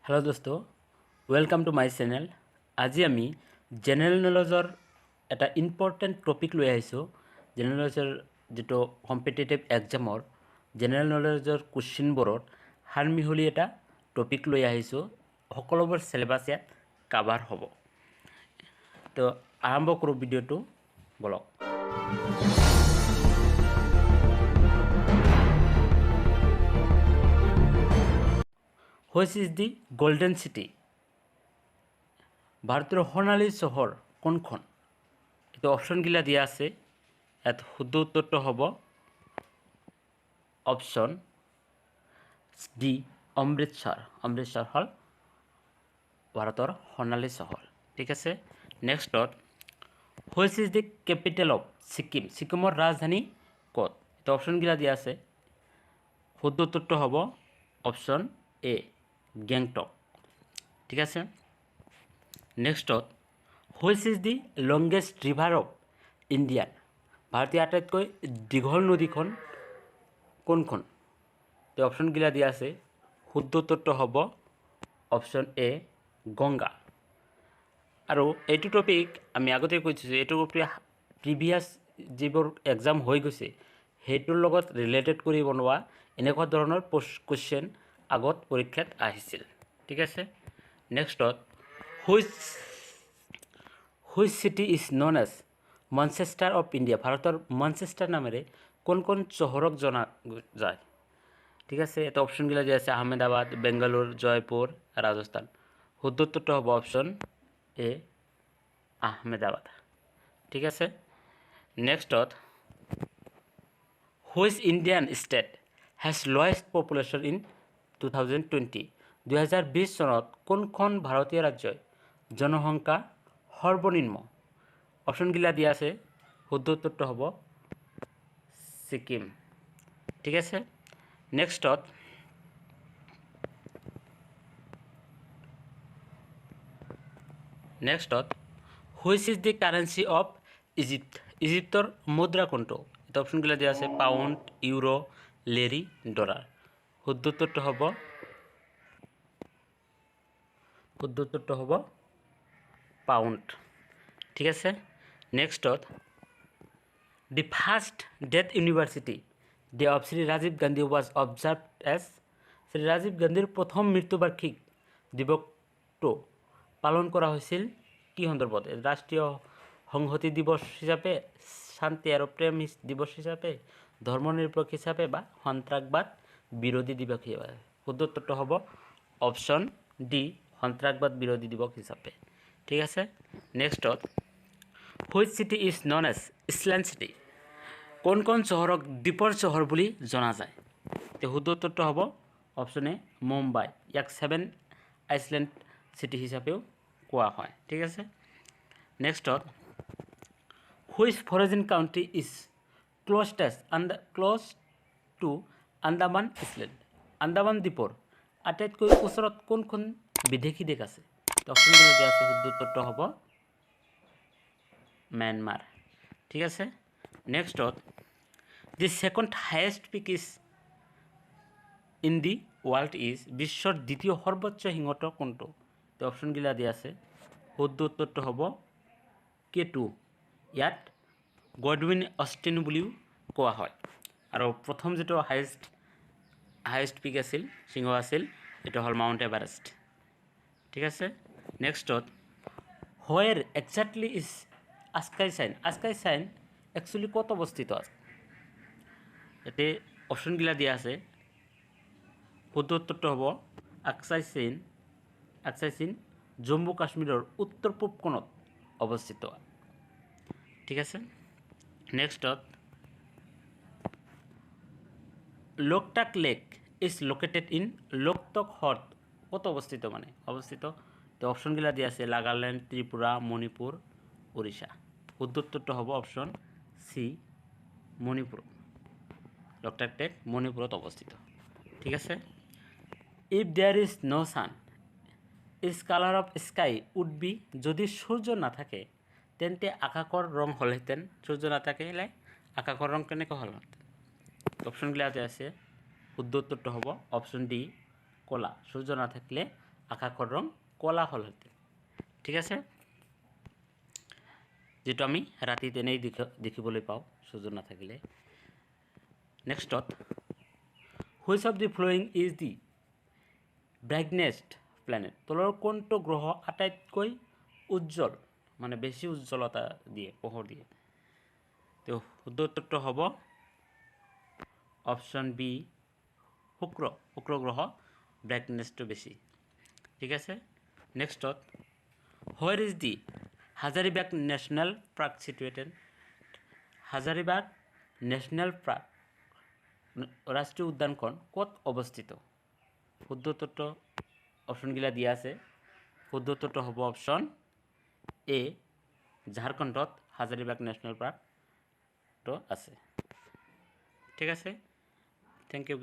Hello दोस्तों welcome to my channel. आज आमी जेनेरेल नलेजर एटा इम्पर्टेन्ट टपिक लै आइसो। जेनेरेल नलेजर जो कम्पिटिटिव एग्जामर जेनेरेल नलेजर कुएश्चनबोर्ड हारमिहली एटा टपिक लै आइसो। सकलोबोर सिलेबास यात कभार हब। तो आरम्भ करो भिडिओ बोलक। Which is the golden city? ভারতের সোণালী চহর কোনখন? এটা অপশনগুলা দিয়া আছে। ইয়াত শুদ্ধ উত্তৰটো হ'ব অপশন ডি অমৃতসৰ। অমৃতসৰ হ'ল ভাৰতৰ সোণালী চহৰ। ঠিক আছে। নেক্সটত which is the capital of Sikkim? ছিকিমৰ ৰাজধানী ক'ত? এটা অপশনগুলা দিয়া আছে। শুদ্ধ উত্তৰটো হ'ব অপশন এ গেংটক। ঠিক আছে। নেক্সটত which is the longest river of India? ভাৰতীয় আটাইতকৈ দীঘল নদীখন কোনখন? এই অপশনগুলা দিয়া আছে। শুদ্ধ উত্তৰটো হ'ব অপশন এ গংগা। আৰু এইটো টপিক আমি আগতে কৈছোঁ, এইটো প্ৰিভিয়াছ যিবোৰ এক্সাম হৈ গৈছে সেইটোৰ লগত ৰিলেটেড কৰি বনোৱা এনেকুৱা ধৰণৰ কুৱেশ্যন আগত পৰীক্ষাত আহিছিল। ঠিক আছে। নেক্সটত which city is known as Manchester of India? ভাৰতৰ মনচেষ্টাৰ নামেৰে কোন কোন চহৰক জনা যায়? ঠিক আছে। এটা অপশনগুলো দিয়া আছে আহমেদাবাদ, বেংগালুৰু, জয়পুৰ, ৰাজস্থান। শুদ্ধ উত্তৰটো হ'ব অপশন এ আহমেদাবাদ। ঠিক আছে। নেক্সটত which Indian state has lowest population in 2020? 2020 চনত কোনখন ভাৰতীয় ৰাজ্যই জনসংখ্যা সৰ্বনিম্ন? অপশনগুলা দিয়া আছে। শুদ্ধ উত্তৰটো হ'ব ছিকিম। ঠিক আছে। নেক্সটত which is the currency of Egypt? ইজিপ্তৰ মুদ্ৰা কোনটো? এটা অপশনগুলা দিয়া আছে পাউণ্ড, ইউৰো, লেৰি, ডলাৰ। শুদ্ধ উত্তৰটো হ'ব পাউণ্ড। ঠিক আছে। নেক্সটত the first death anniversary day of Shri Rajiv Gandhi was observed as? Shri Rajiv গান্ধীৰ প্ৰথম মৃত্যুবাৰ্ষিক দিৱসটো পালন কৰা হৈছিল কি সন্দৰ্ভত? ৰাষ্ট্ৰীয় সংহতি দিৱস হিচাপে, শান্তি আৰু প্ৰেম দিৱস হিচাপে, ধৰ্মনিৰপেক্ষ হিচাপে বা সন্ত্ৰাসবাদ বিৰোধী দিৱস হিচাপে? শুদ্ধ উত্তৰটো হ'ব অপশন ডি সন্ত্ৰাসবাদ বিৰোধী দিৱস হিচাপে। ঠিক আছে। নেক্সটত which city is known as island city? কোন কোন চহৰক দ্বীপৰ চহৰ বুলি জনা যায়? তো শুদ্ধ উত্তৰটো হ'ব অপশন এ মুম্বাই। ইয়াক 7 আইছলেণ্ড চিটি হিচাপেও কোৱা হয়। ঠিক আছে। নেক্সটত which foreign country is close to Andaman island? Andaman দ্বীপৰ আটাইতকৈ ওচৰত কোনখন বিদেশী দেশ আছে? অপশনগুলো দিয়া আছে। শুদ্ধ উত্তৰটো হ'ব ম্যানমাৰ। ঠিক আছে। নেক্সটত the second highest peak is in the world is? বিশ্বৰ দ্বিতীয় সৰ্বোচ্চ শৃংগ কোনটো? তো অপশনগুলা দিয়া আছে। শুদ্ধ উত্তৰটো হ'ব K2। ইয়াত গডউইন অষ্টিন বুলিও কোৱা হয়। আৰু প্ৰথম যেটো হায়েষ্ট পিক আছিল, শৃংগ আছিল, এটা হ'ল মাউণ্ট এভাৰেষ্ট। ঠিক আছে। নেক্সটত হোৱেৰ exactly is আস্কাই sign? আস্কাই sign actually ক'ত অৱস্থিত আছে? ইয়াতে অপশনগুলা দিয়া আছে। শুদ্ধ উত্তৰটো হ'ব আকসাই চীন জম্মু কাশ্মীৰৰ উত্তৰ পূব কোণত অৱস্থিত। ঠিক আছে। নেক্সটত Loktak lake is located in? Loktak হ্ৰদ ক'ত অৱস্থিত তো অপশনগুলা দিয়া আছে নাগালেণ্ড, ত্ৰিপুৰা, মণিপুৰ, উৰিষ্যা। শুদ্ধ উত্তৰটো হ'ব option C Manipur. Loktak lake মণিপুৰত অৱস্থিত। ঠিক আছে। If there is no sun is colour of sky would be? যদি সূৰ্য নাথাকে তেন্তে আকাশৰ ৰং হ'লহেঁতেন? সূৰ্য নাথাকিলে আকাশৰ ৰং কেনেকৈ হ'লহেঁতেন? অপশনগুলা আছে। শুদ্ধ উত্তৰটো হ'ব অপশন ডি ক'লা। সূৰ্য নাথাকিলে আকাশৰ ৰং ক'লা হ'লহেঁতেন। ঠিক আছে, যিটো আমি ৰাতি তেনেই দেখিবলৈ পাওঁ সূৰ্য নাথাকিলে। নেক্সটত, which of the following is the brightest planet? তলৰ কোনটো গ্ৰহ আটাইতকৈ উজ্জ্বল, মানে বেছি উজ্জ্বলতা দিয়ে, পোহৰ দিয়ে? তো শুদ্ধ উত্তৰটো হ'ব অপশ্যন বি, শুক্ৰ। শুক্ৰ গ্ৰহ ব্ৰাইটনেছটো বেছি। ঠিক আছে, নেক্সটত, where is the Hazaribagh national park situated? Hazaribagh national park ৰাষ্ট্ৰীয় উদ্যানখন ক'ত অৱস্থিত? শুদ্ধ উত্তৰটো অপশ্যনগিলা দিয়া আছে। শুদ্ধ উত্তৰটো হ'ব অপশ্যন এ, ঝাৰখণ্ডত হাজাৰিবাগ নেশ্যনেল পাৰ্কটো আছে। ঠিক আছে, থেংক ইউ।